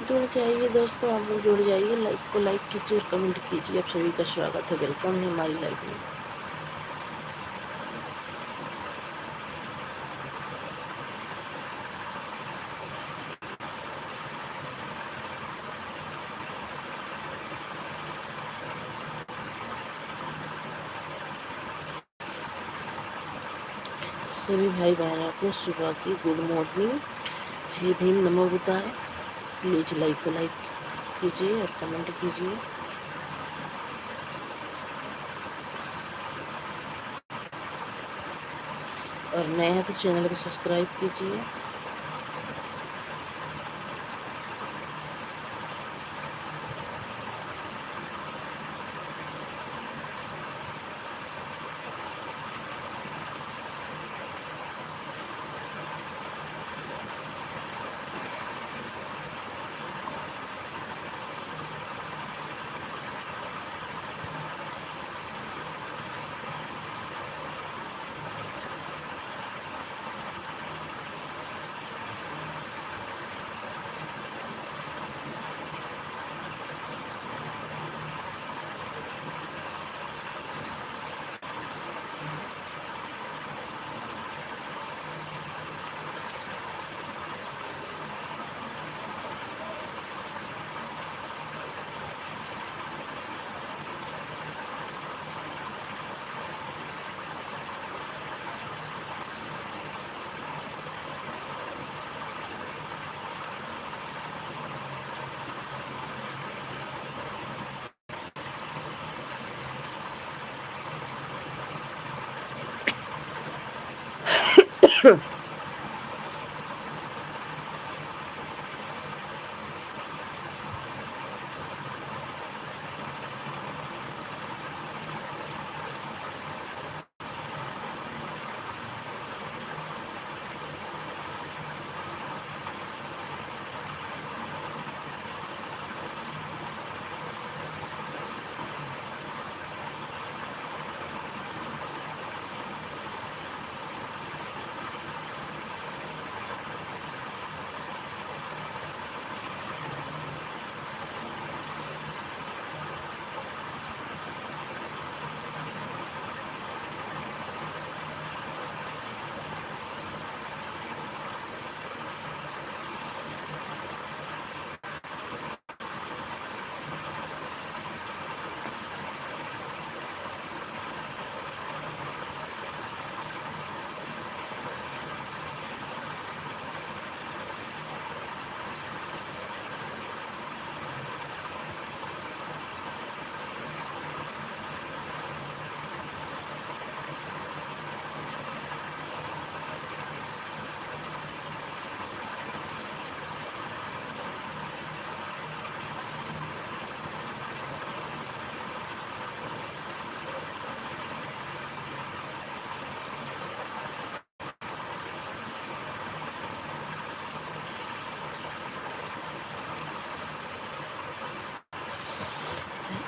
जुड़ जाइए दोस्तों, आप लोग जुड़ जाइए, लाइक को लाइक कीजिए और कमेंट कीजिए। आप सभी का स्वागत है, वेलकम है हमारी लाइफ में। सभी भाई बहनों को सुबह की गुड मॉर्निंग। जय भीम, नमो बुद्धाय। प्लीज लाइक को लाइक कीजिए और कमेंट कीजिए। और नए हैं तो चैनल को सब्सक्राइब कीजिए।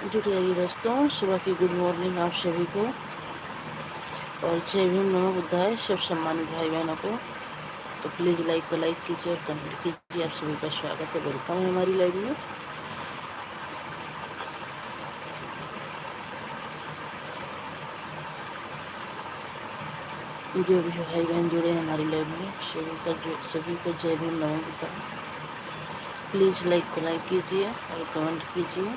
जुड़ जाइए दोस्तों, सुबह की गुड मॉर्निंग आप सभी को। और जय भीम, नमो बुद्धाय सब सम्मानित भाई बहनों को। तो प्लीज़ लाइक को लाइक कीजिए और कमेंट कीजिए। आप सभी का स्वागत है, वेलकम है हमारी लाइव में। जो भी भाई बहन जुड़े हैं हमारी लाइव में, सभी को जय भीम, नमो बुद्धाय। प्लीज़ लाइक को लाइक कीजिए और कमेंट कीजिए।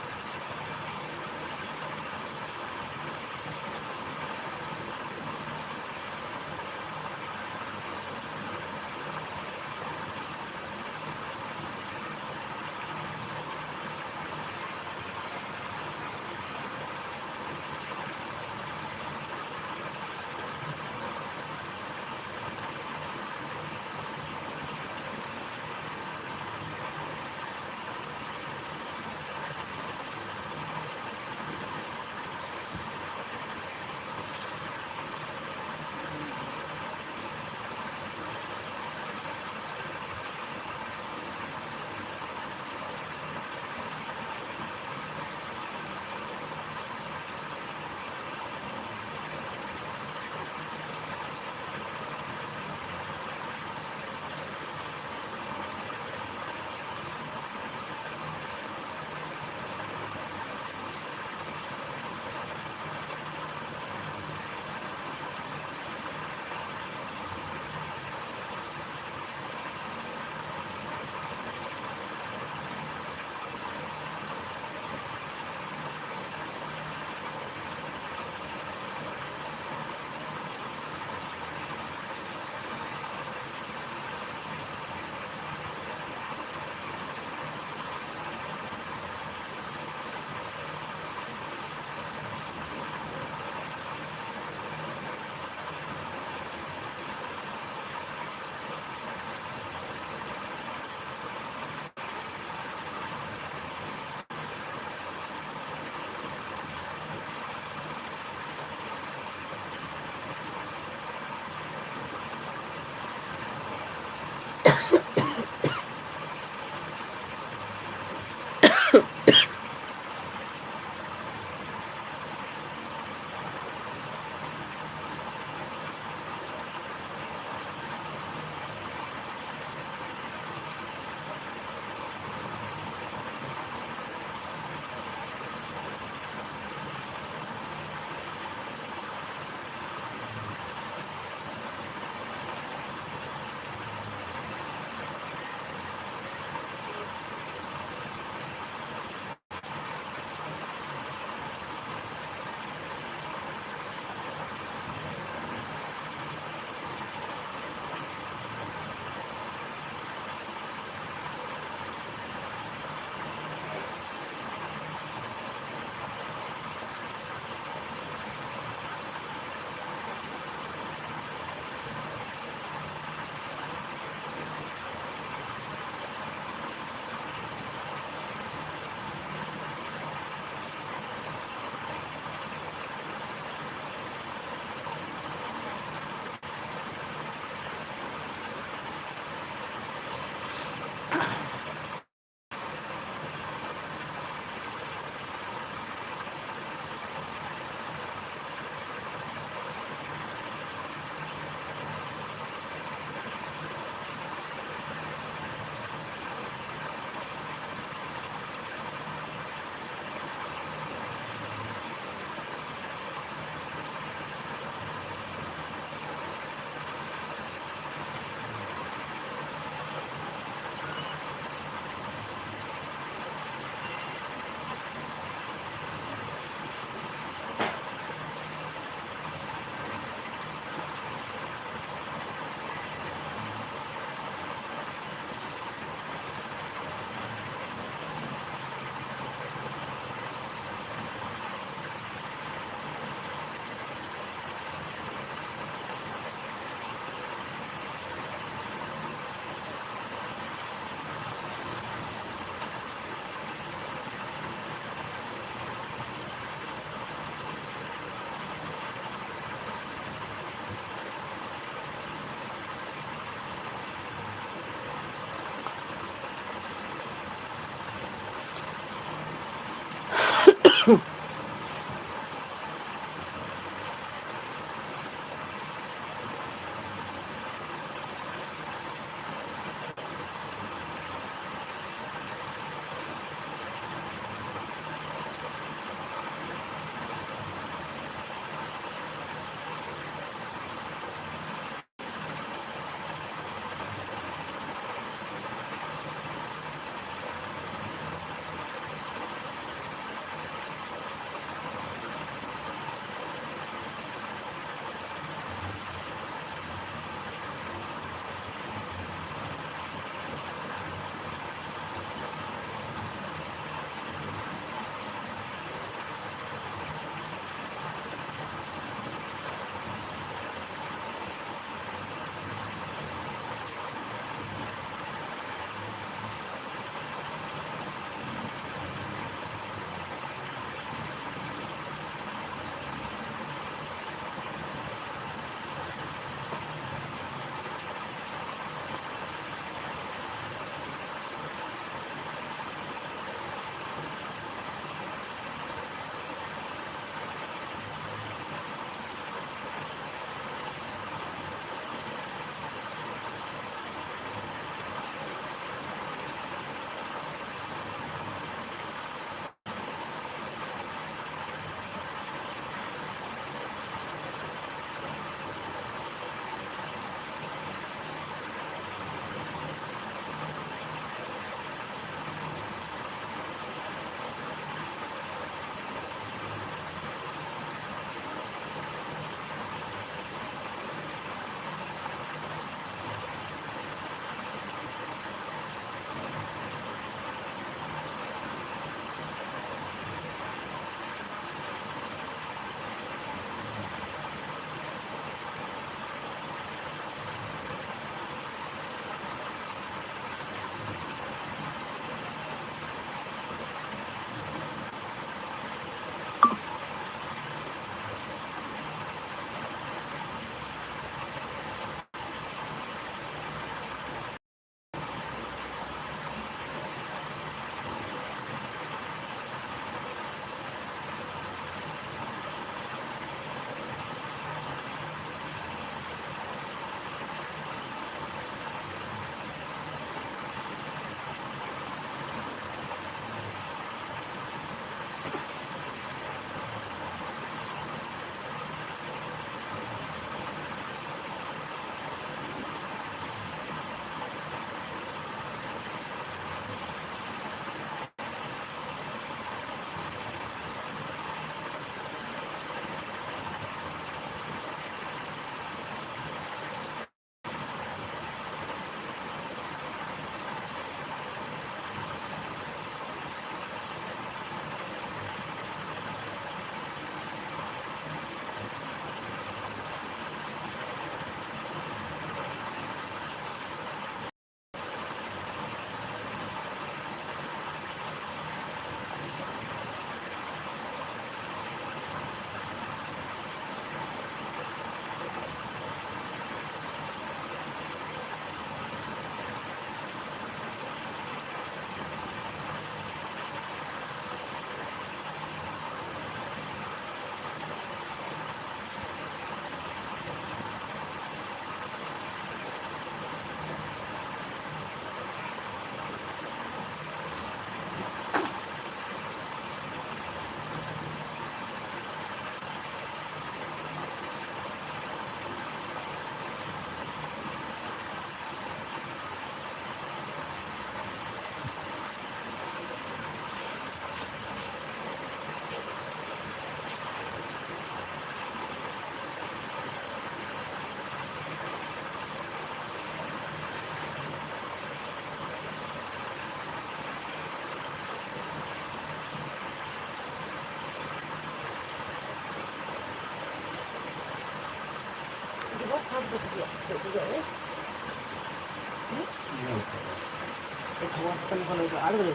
আলু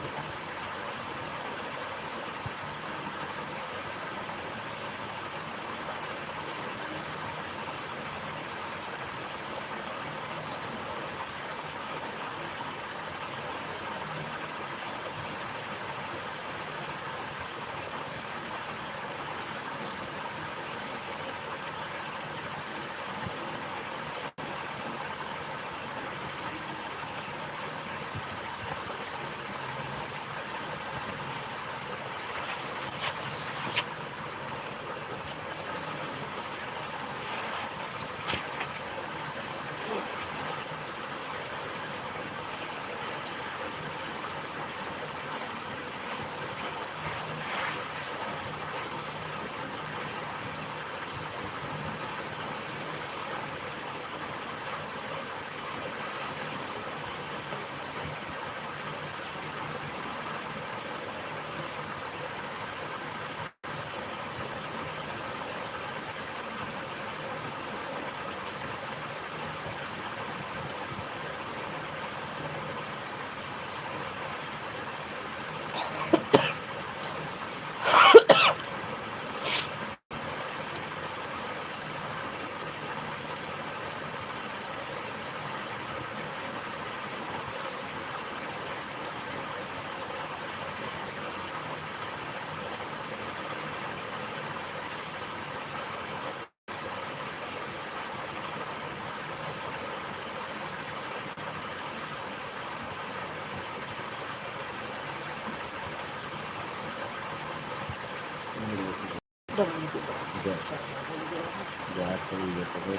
jahat kali ya tapi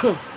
सोबत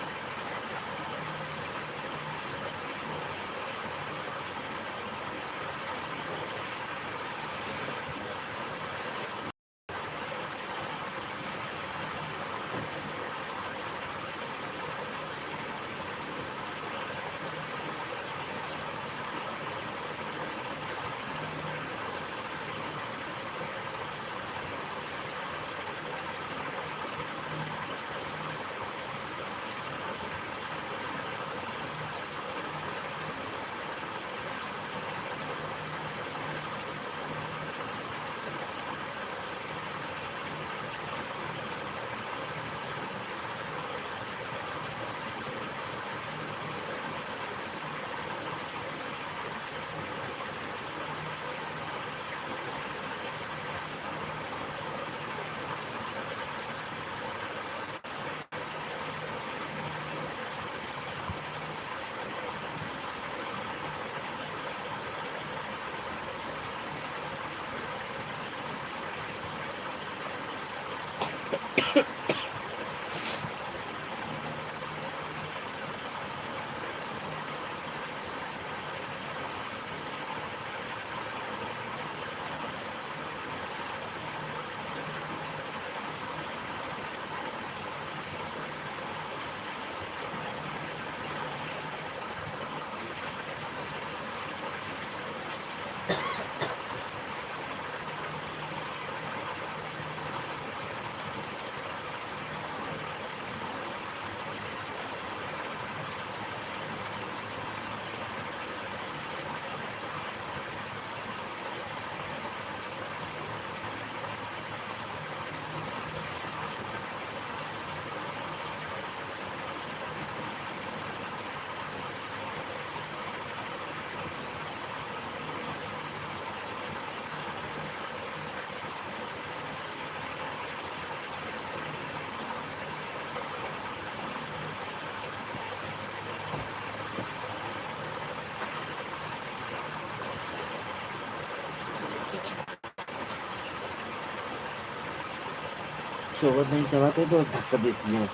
नाही तेव्हा ते धक्का देत नाही.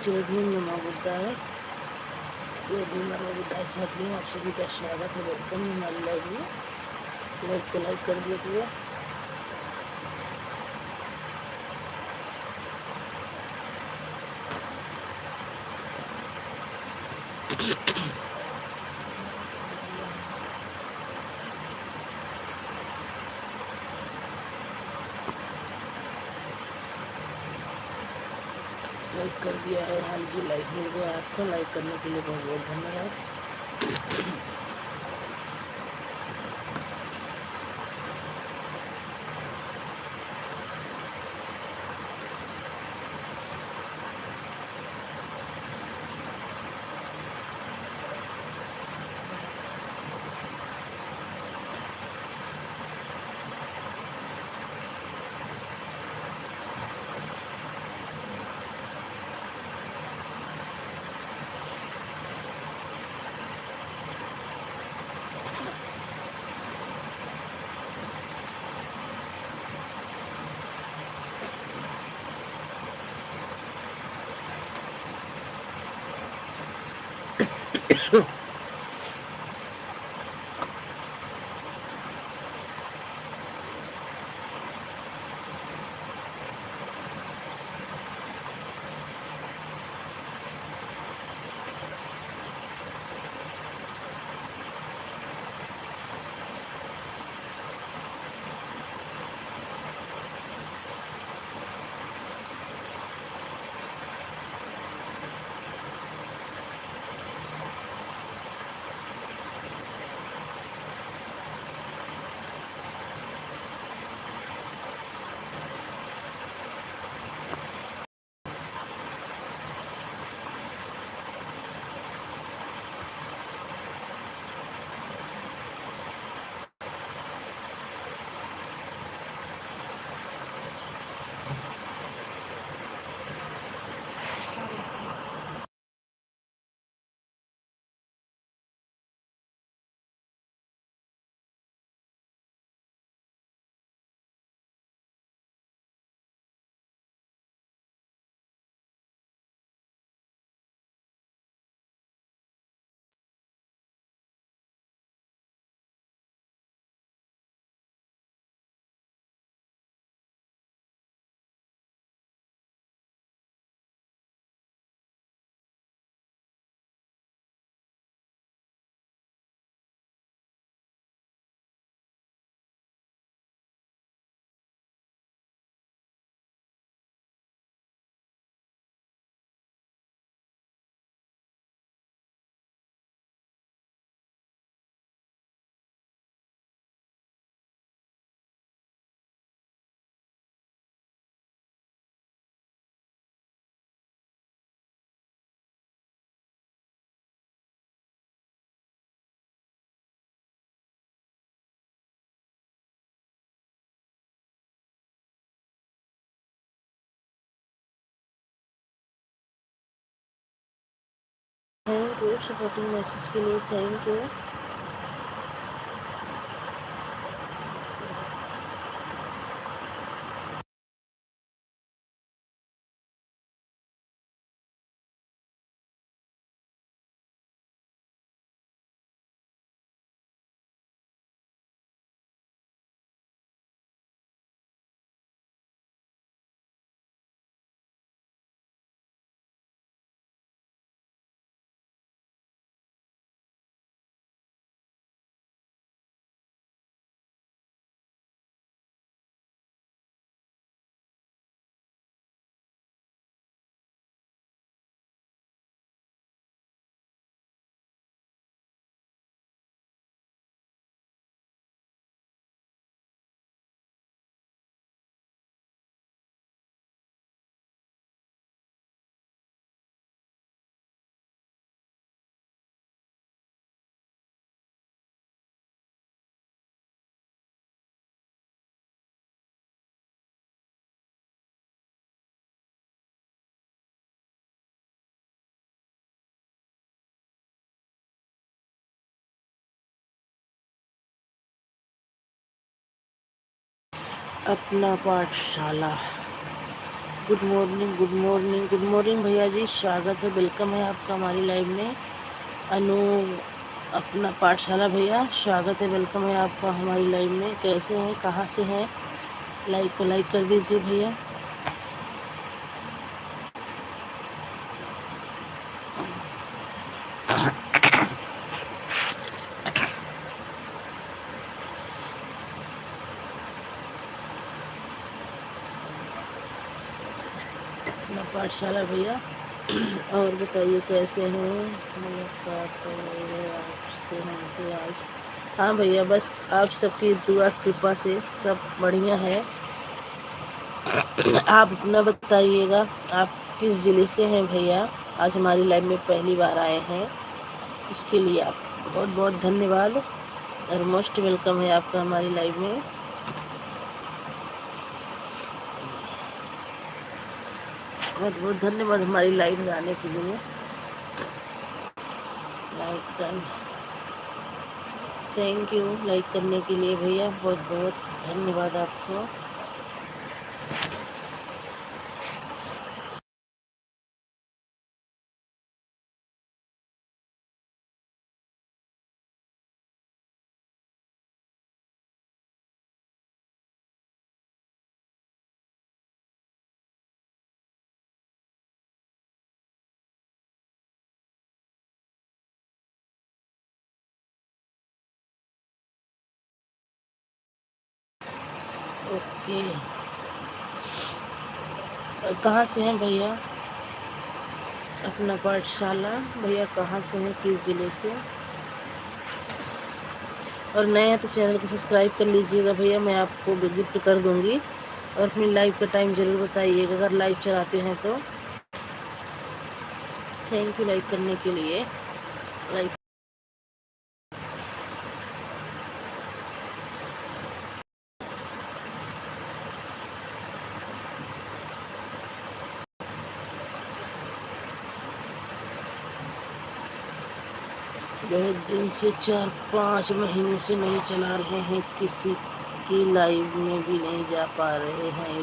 जय भीम नमो बुद्धाय। जय भीम नमो बुद्धाय साथियों, आप सभी का स्वागत है। वेलकम हमारी लाइव में। लाइक को लाइक कर दीजिए। लाइक कर दिया है? हाँ जी, लाइक मिल गया आपको। लाइक करने के लिए बहुत बहुत धन्यवाद। थैंक यू सपोर्टिंग मैसेज के लिए, थैंक यू। अपना पाठशाला good morning, good morning, good morning भैया जी, स्वागत है, वेलकम है आपका हमारी लाइव में। अनु अपना पाठशाला भैया, स्वागत है, वेलकम है आपका हमारी लाइव में। कैसे हैं, कहाँ से हैं? लाइक को लाइक कर दीजिए भैया। अपना पाठशाला भैया। और बताइए कैसे हैं? मुलाकात है आपसे हमसे आज। हाँ भैया, बस आप सबकी दुआ कृपा से सब बढ़िया है। आप अपना बताइएगा, आप किस ज़िले से हैं भैया? आज हमारी लाइव में पहली बार आए हैं, इसके लिए आप बहुत बहुत धन्यवाद और मोस्ट वेलकम है आपका हमारी लाइव में। बहुत बहुत धन्यवाद हमारी लाइव में आने के लिए। लाइक कर, थैंक यू लाइक करने के लिए भैया, बहुत बहुत धन्यवाद आपको। ओके, कहाँ से हैं भैया? अपना पाठशाला भैया कहाँ से हैं, किस ज़िले से? और नए हैं तो चैनल को सब्सक्राइब कर लीजिएगा भैया, मैं आपको गिफ्ट कर दूंगी। और अपनी लाइव का टाइम ज़रूर बताइएगा अगर लाइव चलाते हैं तो। थैंक यू लाइक करने के लिए। लाइक बहुत दिन से 4-5 महीने से नहीं चला रहे हैं, किसी की लाइव में भी नहीं जा पा रहे हैं।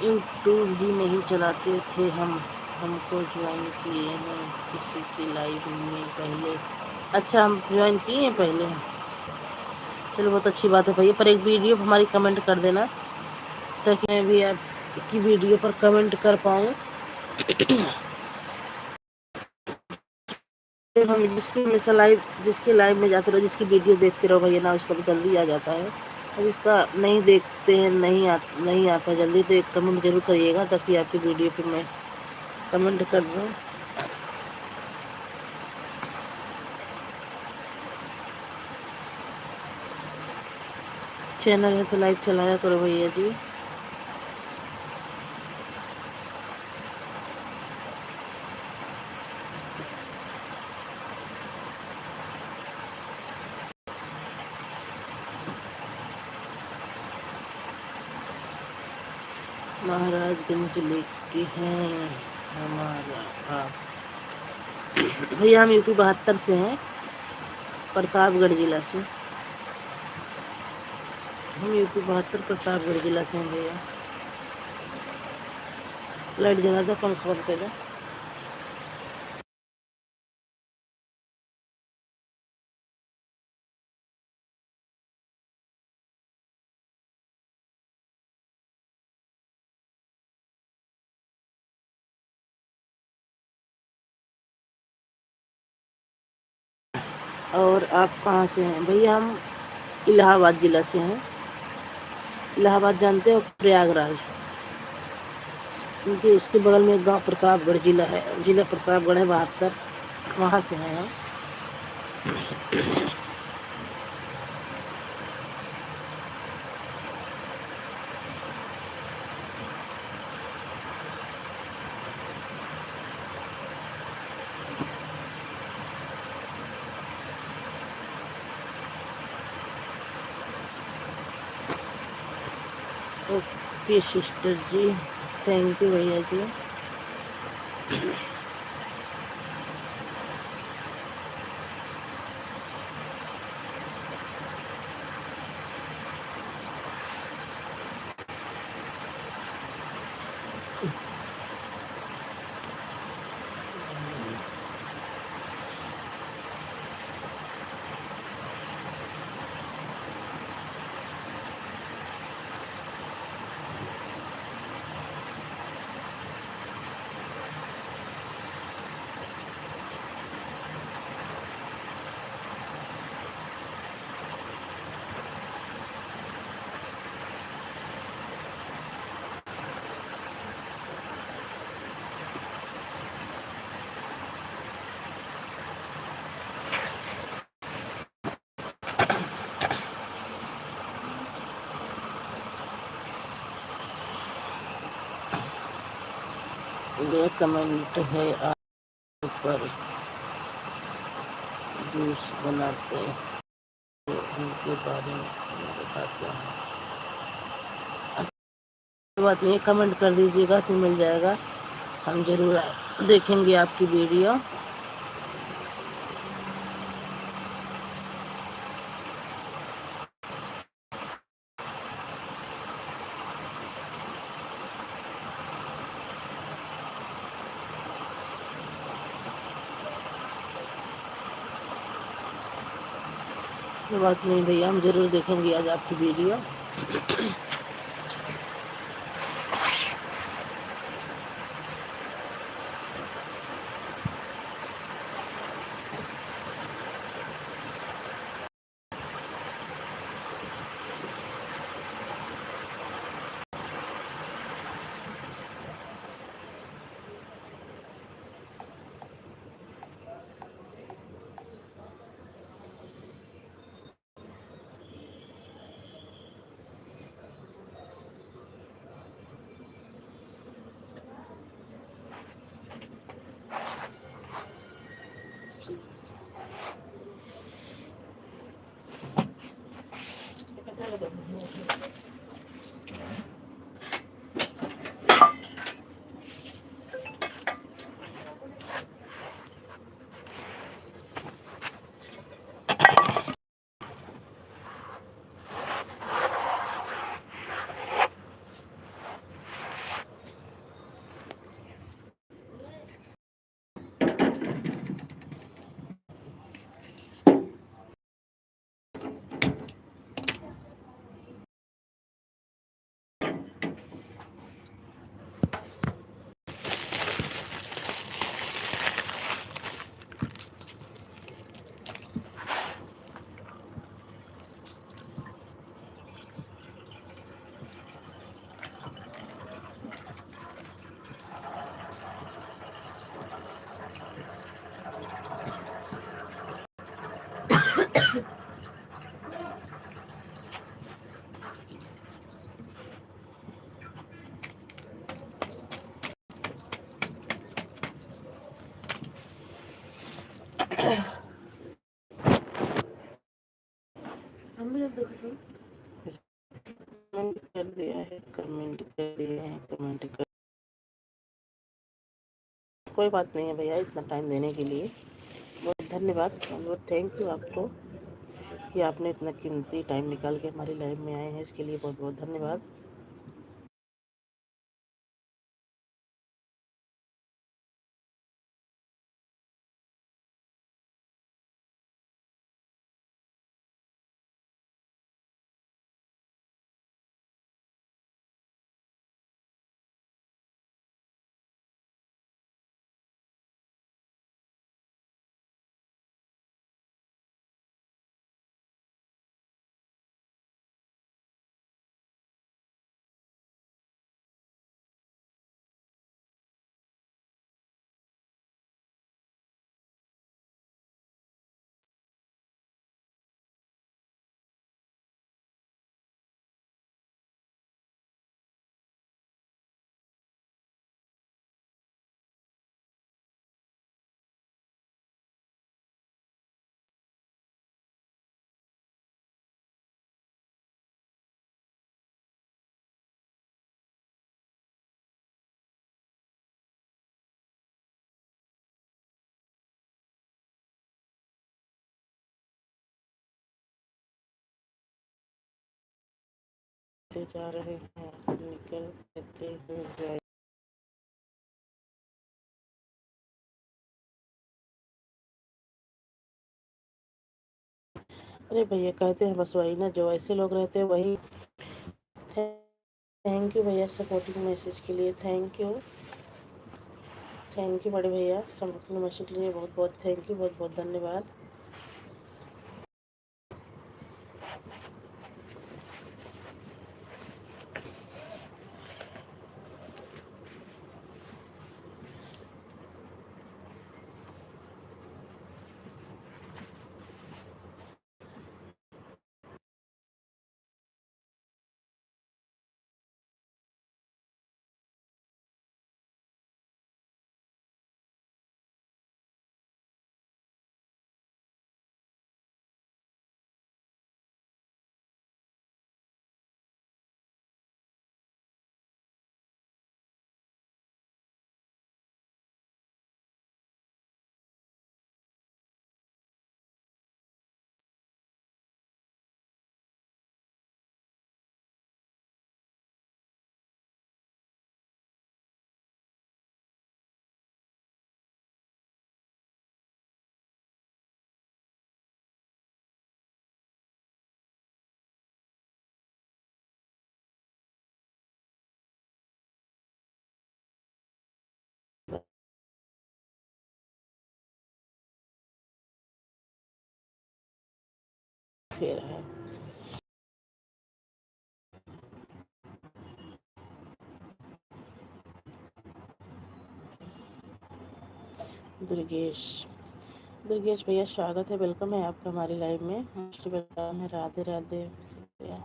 यूट्यूब ही नहीं चलाते थे हमको ज्वाइन किए हैं किसी की लाइव में पहले। अच्छा, हम ज्वाइन किए हैं पहले। चलो बहुत अच्छी बात है भैया, पर एक वीडियो पर हमारी कमेंट कर देना ताकि मैं भी आपकी वीडियो पर कमेंट कर पाऊँ। हम जिसकी हमेशा लाइव, जिसके लाइव में जाते रहो, जिसकी वीडियो देखते रहो भैया ना, उसका तो जल्दी आ जाता है। और जिसका नहीं देखते हैं, नहीं आता जल्दी, तो एक कमेंट जरूर करिएगा ताकि आपकी वीडियो पे मैं कमेंट कर दूँ। चैनल है तो लाइव चलाया करो भैया जी। महाराजगंज लेके हैं हमारा आप भैया। हम यूपी 72 से हैं, प्रतापगढ़ जिला से। हम यूपी 72 प्रतापगढ़ जिला से हैं भैया। लाइट जला दो, पंखा बंद कर दो। और आप कहाँ से हैं भैया? हम इलाहाबाद ज़िला से हैं। इलाहाबाद जानते हो, प्रयागराज, क्योंकि उसके बगल में एक गांव प्रतापगढ़ जिला है, जिला प्रतापगढ़ है 72, वहाँ से हैं हम। ओके सिस्टर जी, थैंक यू भैया जी। यह कमेंट है आप पर जूस बनाते हैं उनके बारे में बताते हैं। कोई बात नहीं, कमेंट कर दीजिएगा, फिर मिल जाएगा, हम जरूर देखेंगे आपकी वीडियो। कोई बात नहीं भैया, हम जरूर देखेंगे आज आपकी वीडियो। कमेंट कर दिया है, कमेंट कर दिया है, कमेंट कर। कोई बात नहीं है भैया, इतना टाइम देने के लिए बहुत धन्यवाद, बहुत थैंक यू आपको कि आपने इतना कीमती टाइम निकाल के हमारी लाइफ में आए हैं, इसके लिए बहुत बहुत धन्यवाद। जा रहे हैं, निकल लेते हैं। अरे भैया कहते हैं बस वही ना, जो ऐसे लोग रहते हैं वही। थैंक यू भैया सपोर्टिंग मैसेज के लिए, थैंक यू, थैंक यू बड़े भैया सपोर्टिंग मैसेज के लिए, बहुत बहुत थैंक यू, बहुत बहुत धन्यवाद। फेर है। दुर्गेश दुर्गेश भैया स्वागत है, वेलकम है आपका हमारी लाइव में। वेलकम है, राधे राधे। शुक्रिया।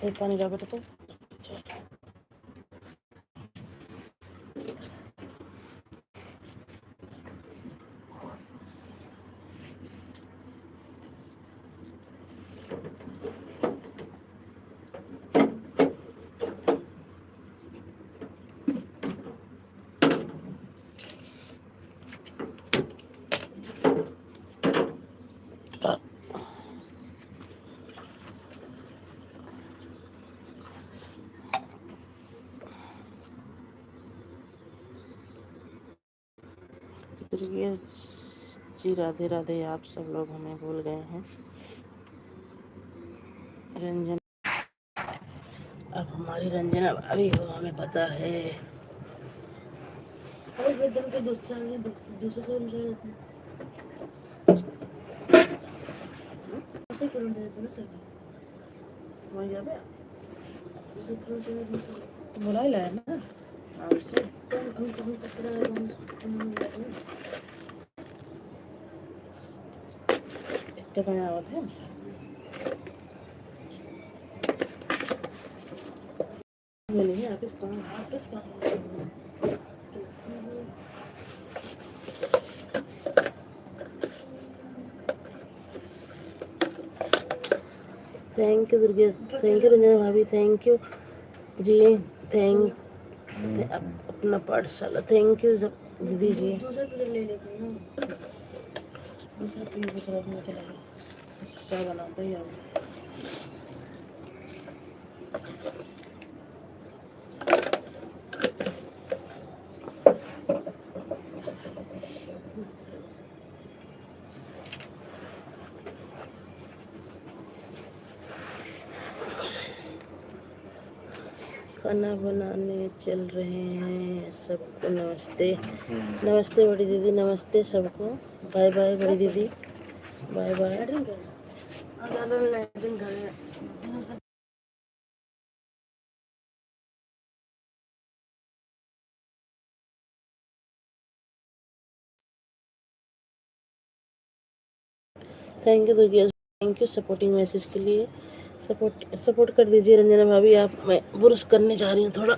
एक पानी ला बेटा तो। दुर्गेश जी राधे राधे। आप सब लोग हमें भूल गए हैं। रंजन, अब हमारी रंजना भाभी हो, हमें पता है। बुला लाया ना आपसे। इतना बनावत है। नहीं ऑफिस कहाँ। Thank you Durgesh, thank you Ranjana भाभी, थैंक यू जी, थैंक अपना पाठशाला, थैंक यू दीदी जी। क्या बनाते हैं खाना बनाने चल रहे हैं। सबको नमस्ते। नमस्ते बड़ी दीदी, नमस्ते सबको। बाय बाय बड़ी दीदी, bye bye. Thank you Durgesh, thank you supporting message के लिए। सपोर्ट कर दीजिए रंजना भाभी आप। मैं बुरुश करने जा रही हूँ थोड़ा।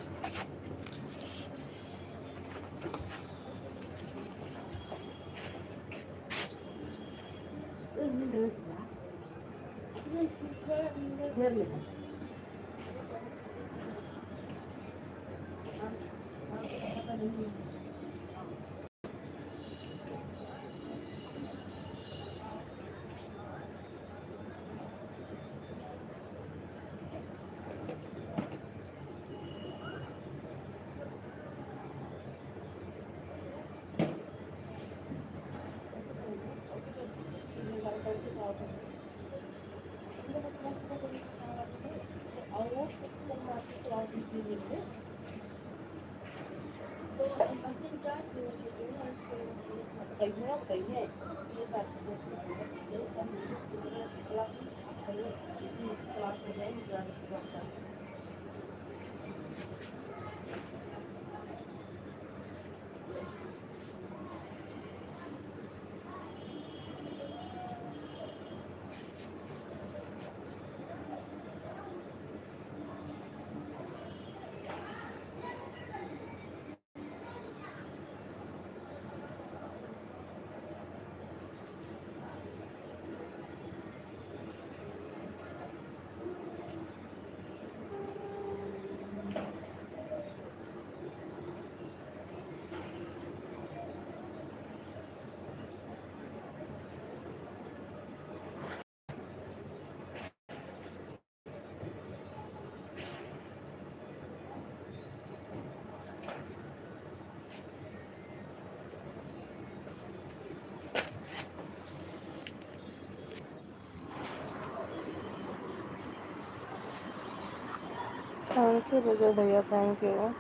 थैंक यू रुजर भैया, थैंक यू।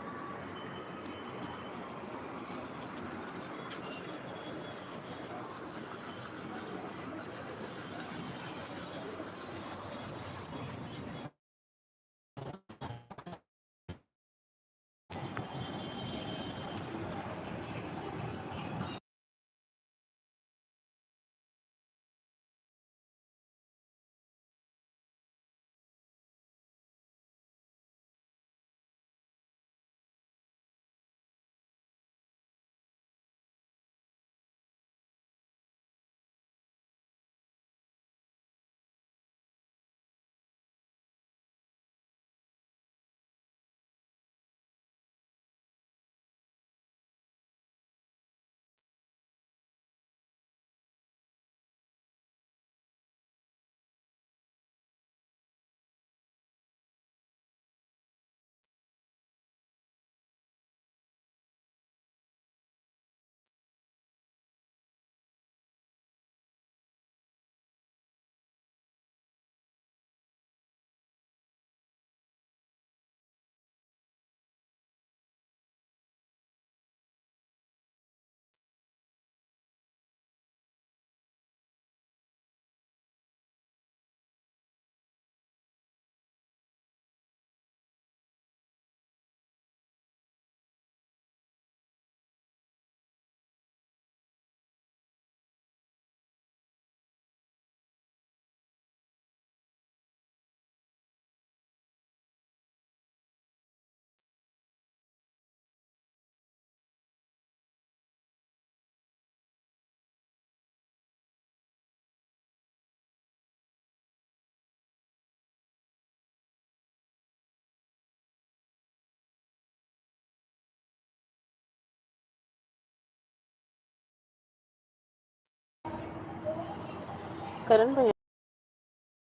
करण भैया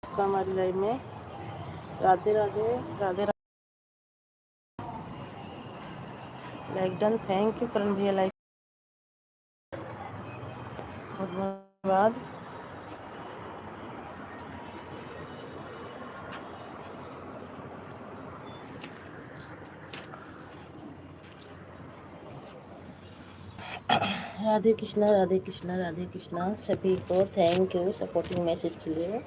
आपका हमारी लाइव में, Radhe Radhe. Radhe Radhe. Like done, thank you Karan भैया, लाइक बहुत बहुत धन्यवाद। राधे कृष्णा, राधे कृष्णा, राधे कृष्णा सभी को थैंक यू सपोर्टिंग मैसेज के लिए।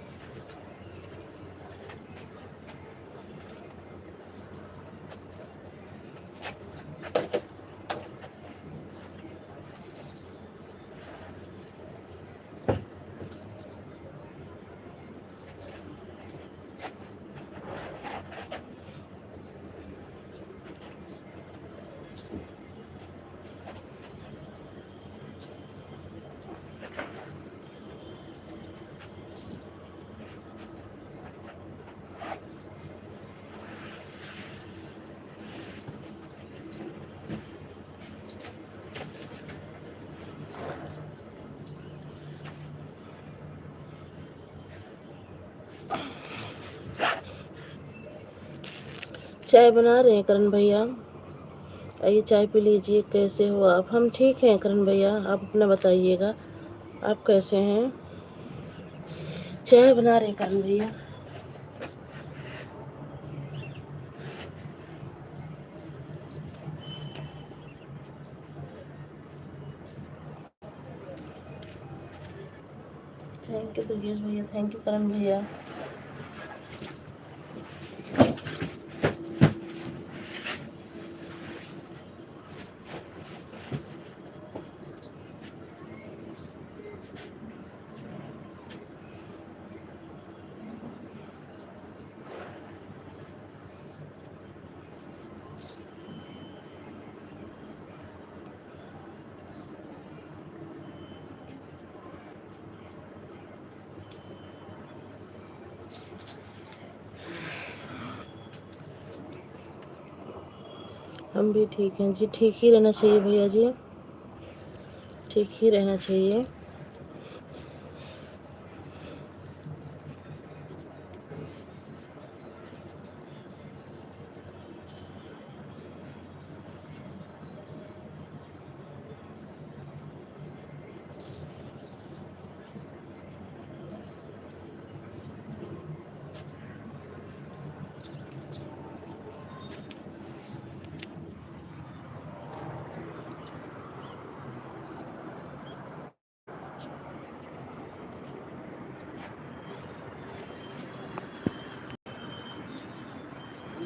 चाय बना रहे हैं करण भैया, आइए चाय पी लीजिए। कैसे हो आप? हम ठीक हैं करण भैया, आप अपना बताइएगा, आप कैसे हैं? चाय बना रहे हैं करण भैया। थैंक यू दुर्गेश भैया, थैंक यू करण भैया। हम भी ठीक हैं जी, ठीक ही रहना चाहिए भैया जी, ठीक ही रहना चाहिए।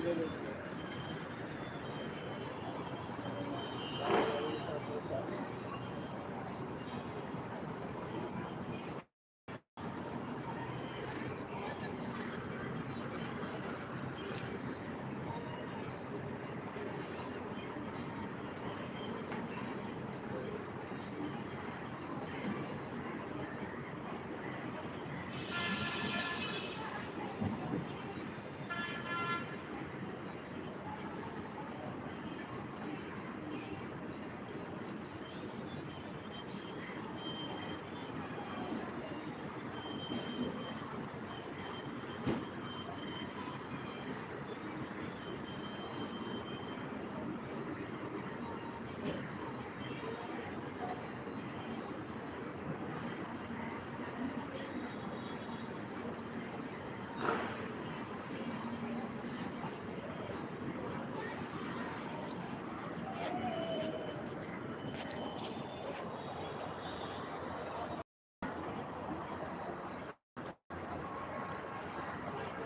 ले लेते हैं।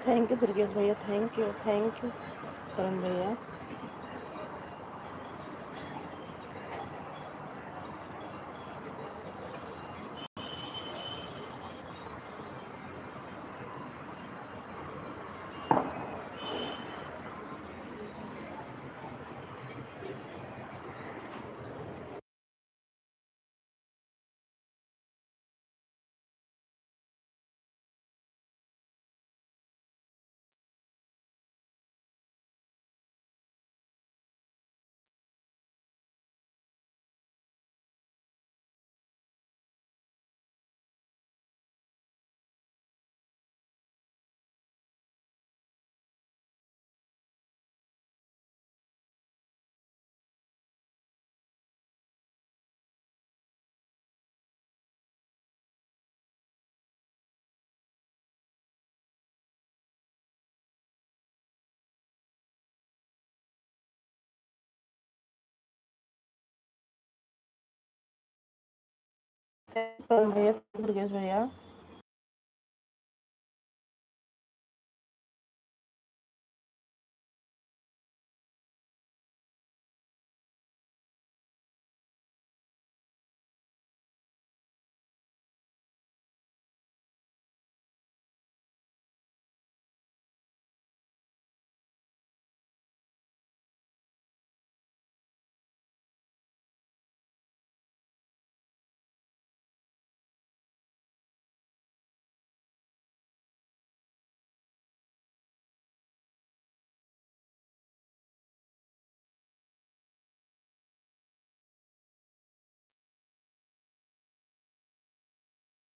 थैंक यू दुर्गेश भैया, थैंक यू करण भैया। करण भैया, दुर्गेश भैया।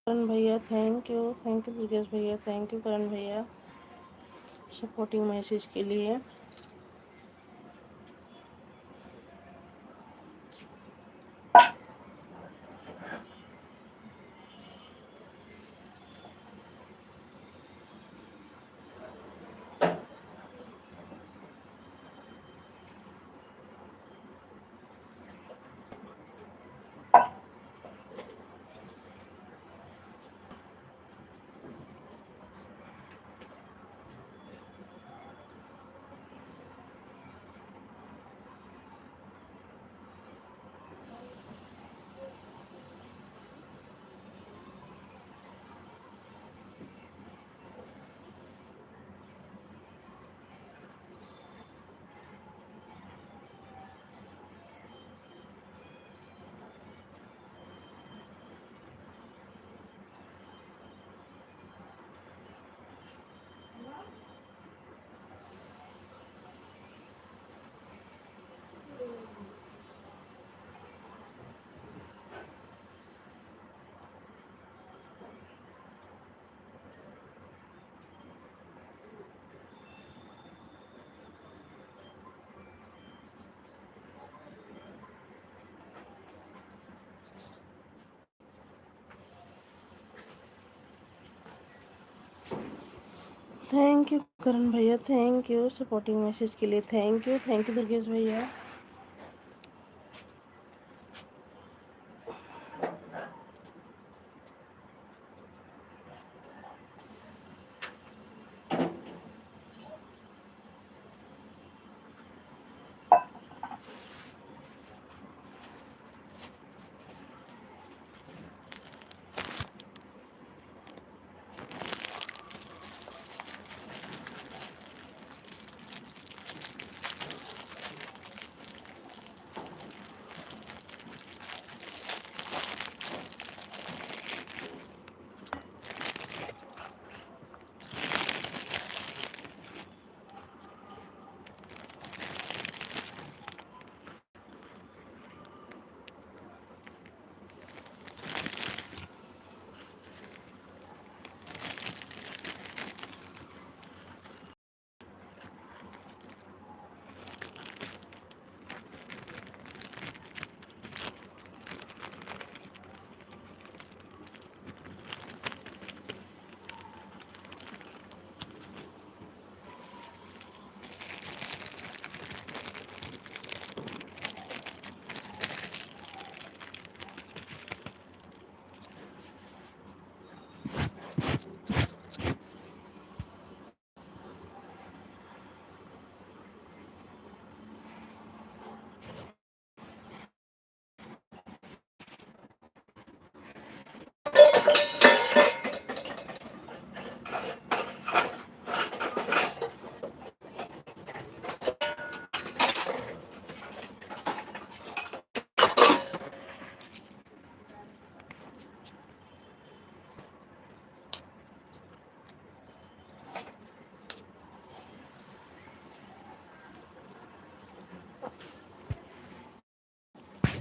करण भैया, थैंक यू दुर्गेश भैया, थैंक यू करण भैया सपोर्टिंग मैसेज के लिए। थैंक यू करण भैया, थैंक यू सपोर्टिंग मैसेज के लिए। थैंक यू दुर्गेश भैया।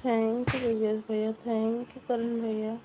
थैंक यू भैया, भैया थैंक यू करण भैया।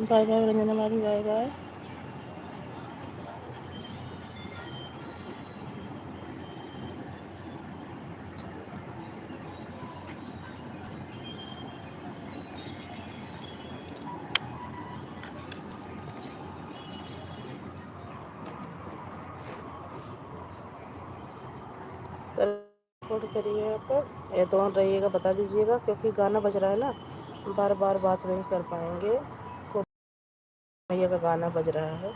Bye bye Ranjana ma'am, bye bye. Record करिए आप, या तो ऑन रहिएगा, बता दीजिएगा, क्योंकि गाना बज रहा है ना, बार बार बात नहीं कर पाएंगे। को भैया का गाना बज रहा है।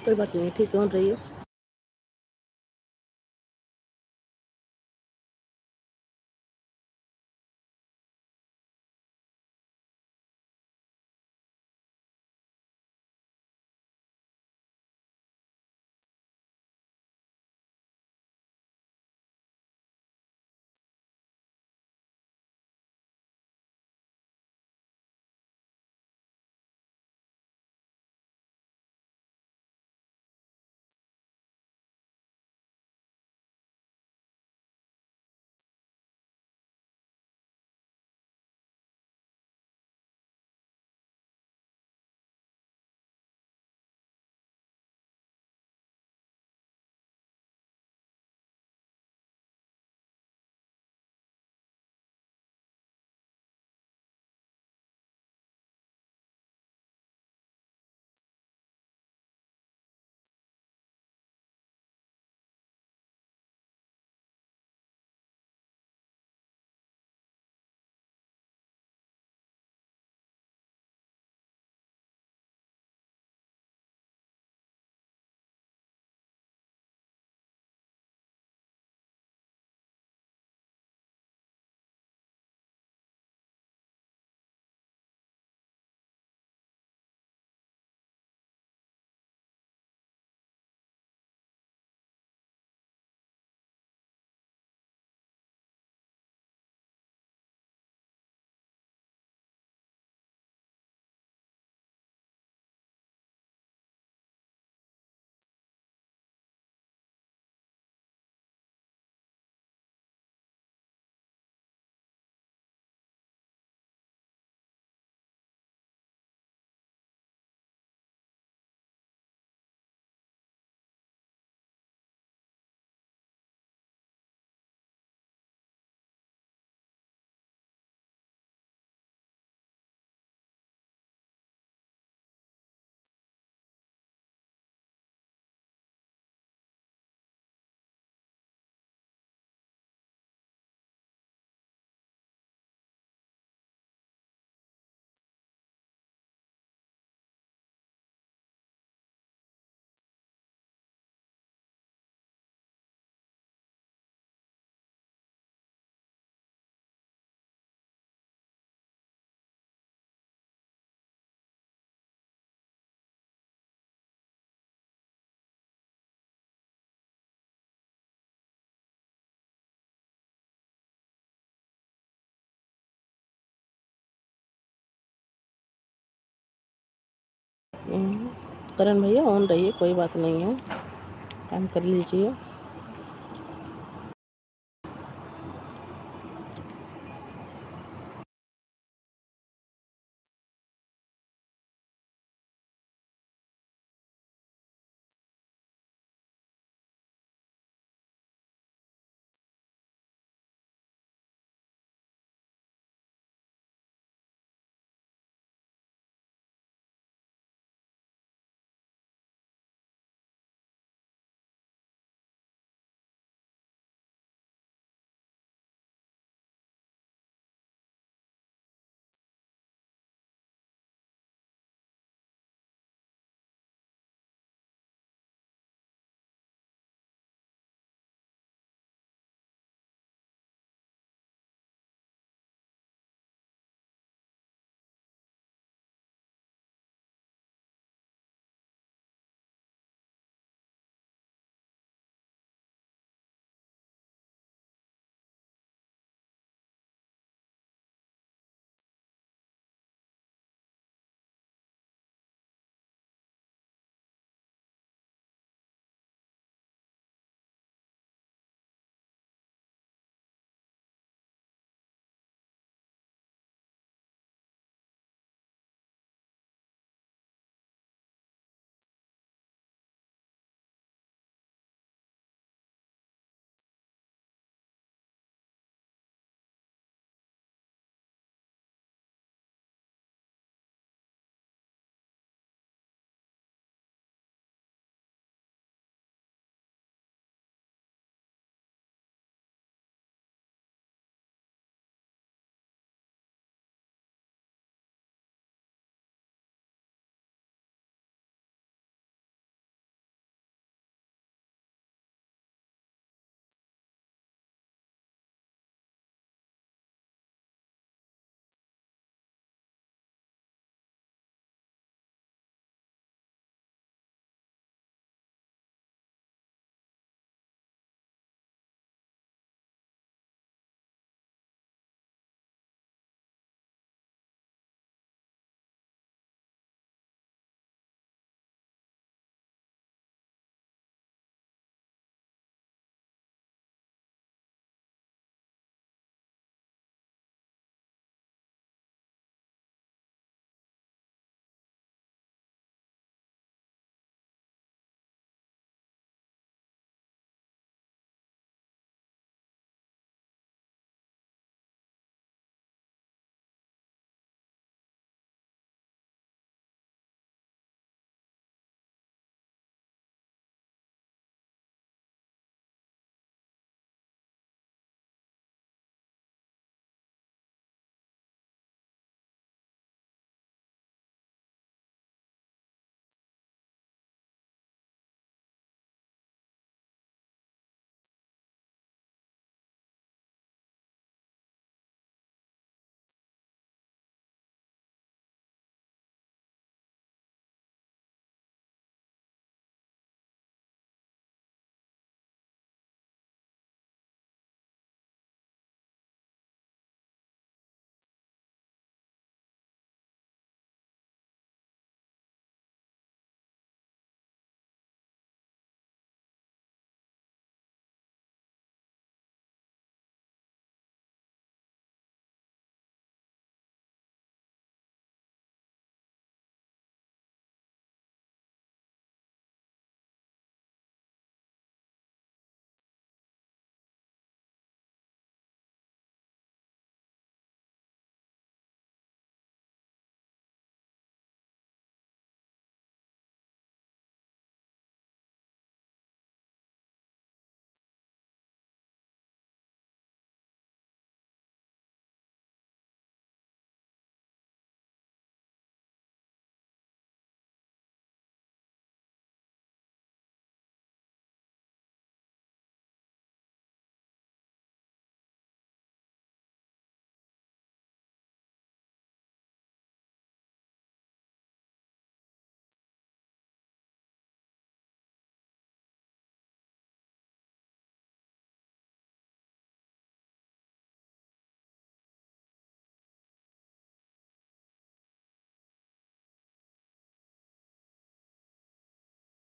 कोई बात नहीं, ठीक है, ऑन रहिए। करण भैया ऑन रहिए, कोई बात नहीं है, काम कर लीजिए।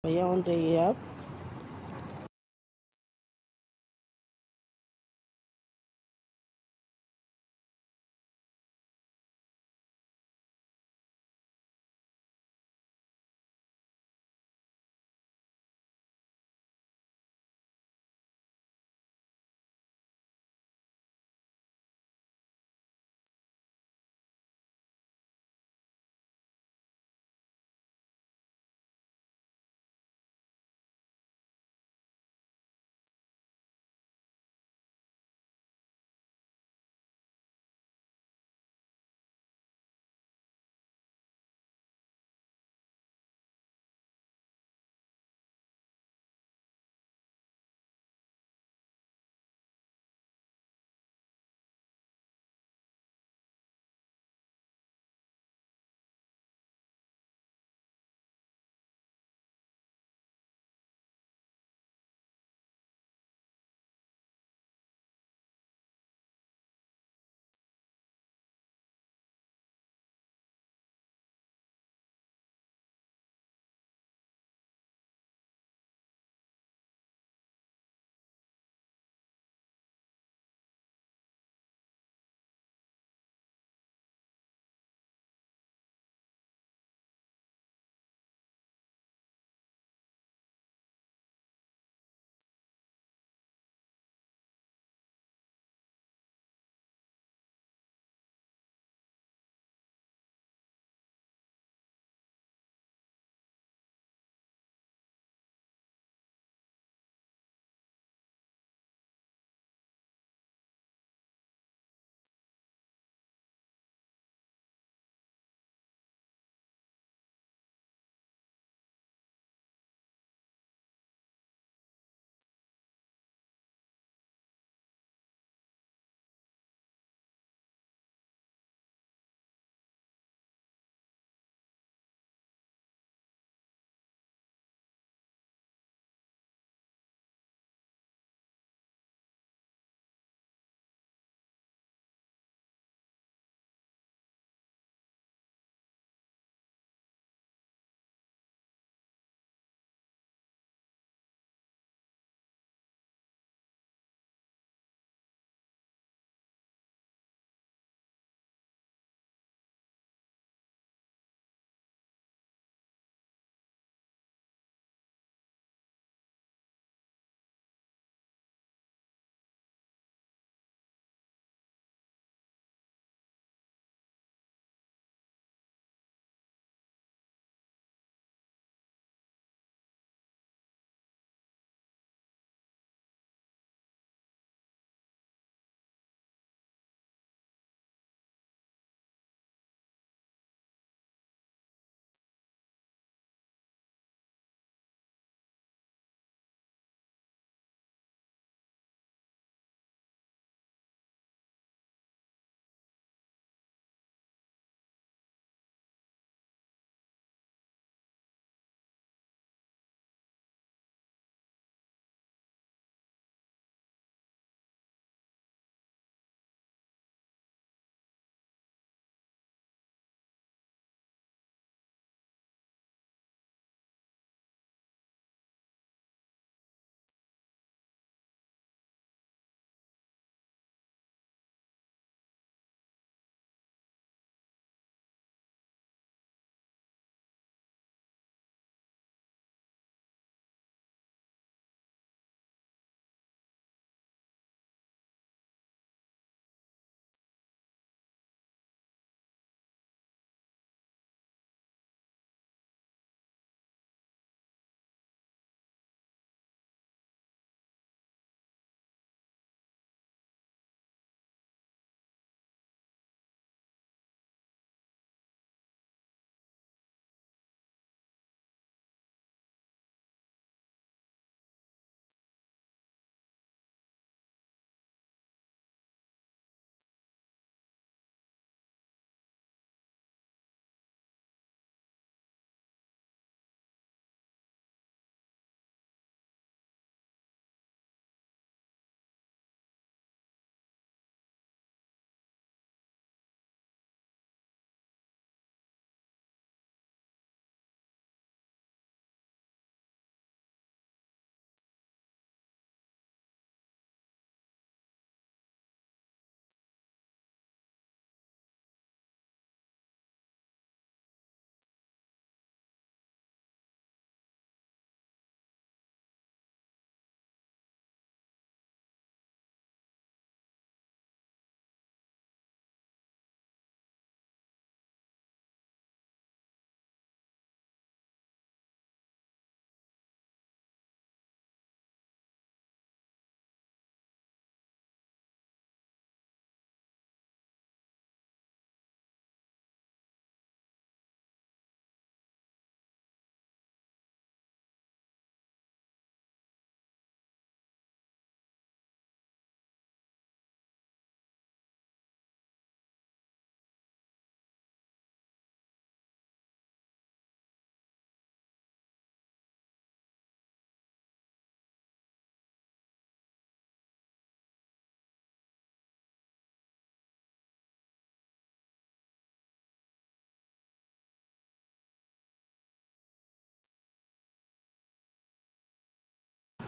भैया ऑन रहिए आप।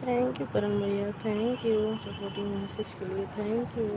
थैंक यू करण भैया, थैंक यू सपोर्टिंग मैसेज के लिए, थैंक यू।